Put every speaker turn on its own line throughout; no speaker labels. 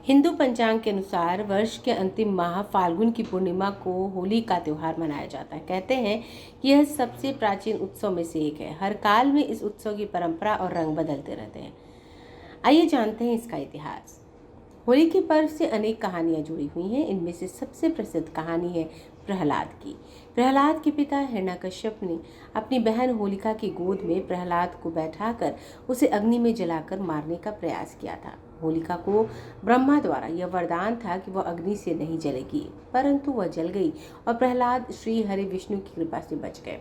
हिंदू पंचांग के अनुसार वर्ष के अंतिम माह फाल्गुन की पूर्णिमा को होली का त्योहार मनाया जाता है। कहते हैं कि यह सबसे प्राचीन उत्सव में से एक है। हर काल में इस उत्सव की परंपरा और रंग बदलते रहते हैं। आइए जानते हैं इसका इतिहास। होली के पर्व से अनेक कहानियां जुड़ी हुई हैं। इनमें से सबसे प्रसिद्ध कहानी है प्रहलाद की। प्रहलाद के पिता हिरण्यकश्यप ने अपनी बहन होलिका की गोद में प्रहलाद को बैठाकर उसे अग्नि में जलाकर मारने का प्रयास किया था। होलिका को ब्रह्मा द्वारा यह वरदान था कि वह अग्नि से नहीं जलेगी, परंतु वह जल गई और प्रहलाद श्री हरि विष्णु की कृपा से बच गए।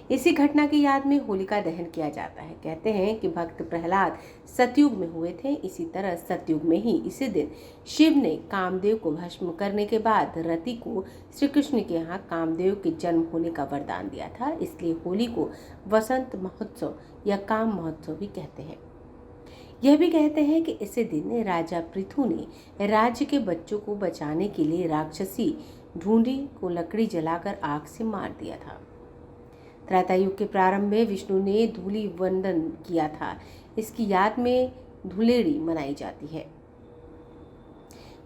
इसी घटना की याद में होलिका दहन किया जाता है। कहते हैं कि भक्त प्रहलाद सतयुग में हुए थे। इसी तरह सतयुग में ही इसी दिन शिव ने कामदेव को भस्म करने के बाद रति को श्री कृष्ण के यहाँ कामदेव के जन्म होने का वरदान दिया था। इसलिए होली को वसंत महोत्सव या काम महोत्सव भी कहते हैं। यह भी कहते हैं कि इसी दिन राजा पृथु ने राज्य के बच्चों को बचाने के लिए राक्षसी ढूंढी को लकड़ी जलाकर आग से मार दिया था। त्रेता युग के प्रारंभ में विष्णु ने धूलि वंदन किया था। इसकी याद में धुलेड़ी मनाई जाती है।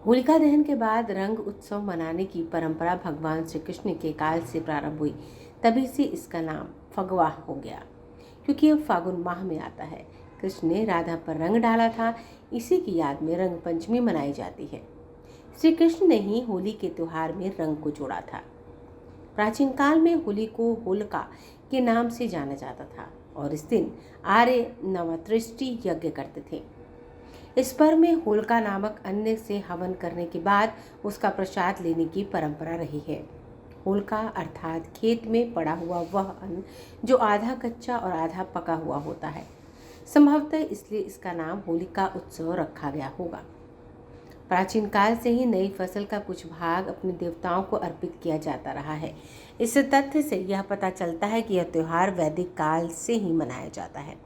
होलिका दहन के बाद रंग उत्सव मनाने की परंपरा भगवान श्री कृष्ण के काल से प्रारंभ हुई। तभी से इसका नाम फगवा हो गया, क्योंकि यह फागुन माह में आता है। कृष्ण ने राधा पर रंग डाला था। इसी की याद में रंग पंचमी मनाई जाती है। श्री कृष्ण ने ही होली के त्योहार में रंग को जोड़ा था। प्राचीन काल में होली को होलिका के नाम से जाना जाता था और इस दिन आर्य नवतृष्टि यज्ञ करते थे। इस पर्व में होलिका नामक अन्न से हवन करने के बाद उसका प्रसाद लेने की परंपरा रही है। होलिका अर्थात खेत में पड़ा हुआ वह अन्न जो आधा कच्चा और आधा पका हुआ होता है। संभवतः इसलिए इसका नाम होलिका उत्सव रखा गया होगा। प्राचीन काल से ही नई फसल का कुछ भाग अपने देवताओं को अर्पित किया जाता रहा है। इस तथ्य से यह पता चलता है कि यह त्योहार वैदिक काल से ही मनाया जाता है।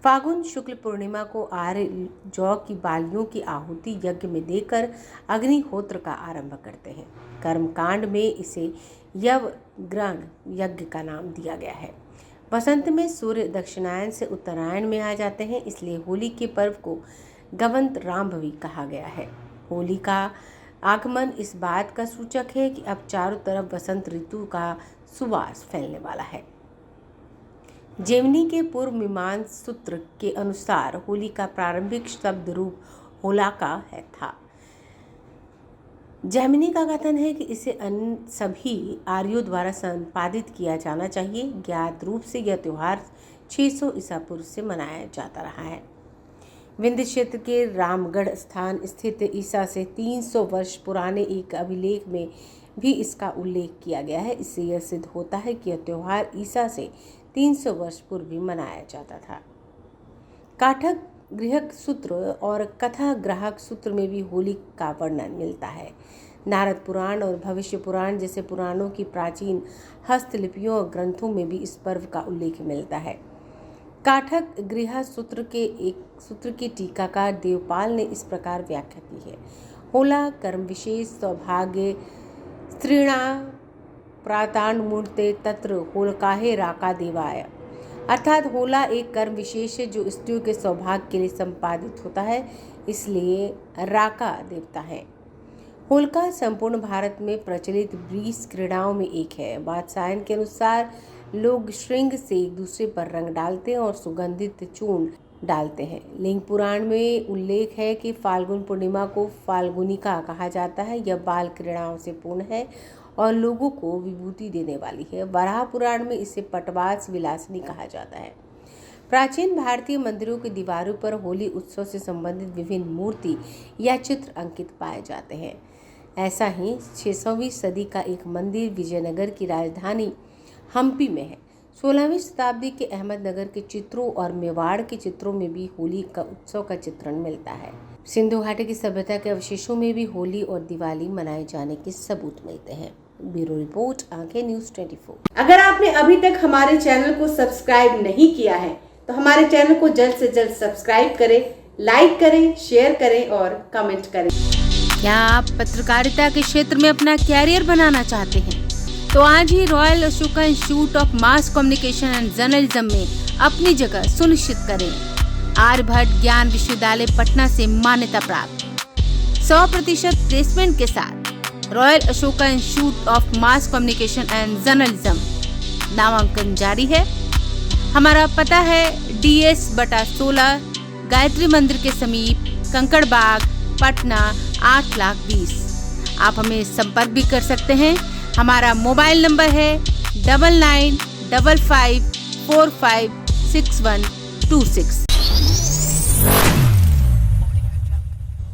फागुन शुक्ल पूर्णिमा को आर्य जौ की बालियों की आहुति यज्ञ में देकर अग्निहोत्र का आरंभ करते हैं। कर्मकांड में इसे यवग्रहण यज्ञ का नाम दिया गया है। बसंत में सूर्य दक्षिणायन से उत्तरायण में आ जाते हैं, इसलिए होली के पर्व को गवंत राम भी कहा गया है। होली का आगमन इस बात का सूचक है कि अब चारों तरफ बसंत ऋतु का सुवास फैलने वाला है। जेमिनी के पूर्व मीमांसा सूत्र के अनुसार होली का प्रारंभिक शब्द रूप होलाका है था। जेमिनी का कथन है कि इसे अन्य सभी आर्यों द्वारा संपादित किया जाना चाहिए। ज्ञात रूप से यह त्योहार 600 ईसा पूर्व से मनाया जाता रहा है। विंध्य क्षेत्र के रामगढ़ स्थान स्थित ईसा से 300 वर्ष पुराने एक अभिलेख में भी इसका उल्लेख किया गया है। इससे यह सिद्ध होता है कि यह त्योहार ईसा से 300 वर्ष पूर्व भी मनाया जाता था। काठक गृहक सूत्र और कथा ग्राहक सूत्र में भी होली का वर्णन मिलता है। नारद पुराण और भविष्य पुराण जैसे पुराणों की प्राचीन हस्तलिपियों और ग्रंथों में भी इस पर्व का उल्लेख मिलता है। काठक गृह सूत्र के टीकाकार देवपाल ने इस प्रकार व्याख्या की है। होला कर्म विशेष सौभाग्य स्त्रीणा प्रातान्मूर्ते तत्र होलकाहे राका देवाय, अर्थात होला एक कर्म विशेष है जो स्त्रियों के सौभाग्य के लिए संपादित होता है, इसलिए राका देवता है। होलिका संपूर्ण भारत में प्रचलित 20 क्रीड़ाओं में एक है। वात्सायन के अनुसार लोग श्रृंग से एक दूसरे पर रंग डालते हैं और सुगंधित चूर्ण डालते हैं। लिंग पुराण में उल्लेख है कि फाल्गुन पूर्णिमा को फाल्गुनिका कहा जाता है। यह बाल क्रीड़ाओं से पूर्ण है और लोगों को विभूति देने वाली है। वराह पुराण में इसे पटवास विलासिनी कहा जाता है। प्राचीन भारतीय मंदिरों की दीवारों पर होली उत्सव से संबंधित विभिन्न मूर्ति या चित्र अंकित पाए जाते हैं। ऐसा ही 600वीं सदी का एक मंदिर विजयनगर की राजधानी हम्पी में है। 16वीं शताब्दी के अहमदनगर के चित्रों और मेवाड़ के चित्रों में भी होली का उत्सव का चित्रण मिलता है। सिंधु घाटी की सभ्यता के अवशेषों में भी होली और दिवाली मनाए जाने के सबूत मिलते हैं। ब्यूरो रिपोर्ट, आंखें न्यूज़ 24।
अगर आपने अभी तक हमारे चैनल को सब्सक्राइब नहीं किया है तो हमारे चैनल को जल्द से जल्द सब्सक्राइब करें, लाइक करें, शेयर करें और कमेंट करें।
क्या आप पत्रकारिता के क्षेत्र में अपना कैरियर बनाना चाहते हैं? तो आज ही royal Ashoka institute of mass communication and journalism में अपनी जगह सुनिश्चित करें। आर्यभट्ट ज्ञान विश्वविद्यालय पटना से मान्यता प्राप्त। 100% प्लेसमेंट के साथ royal Ashoka institute of mass communication and journalism नामांकन जारी है। हमारा पता है DS/16 गायत्री मंदिर के समीप, कंकड़ बाग, पटना 8,20,000। आप हमें संपर्क भी कर सकते हैं। हमारा मोबाइल नंबर है 9955456126।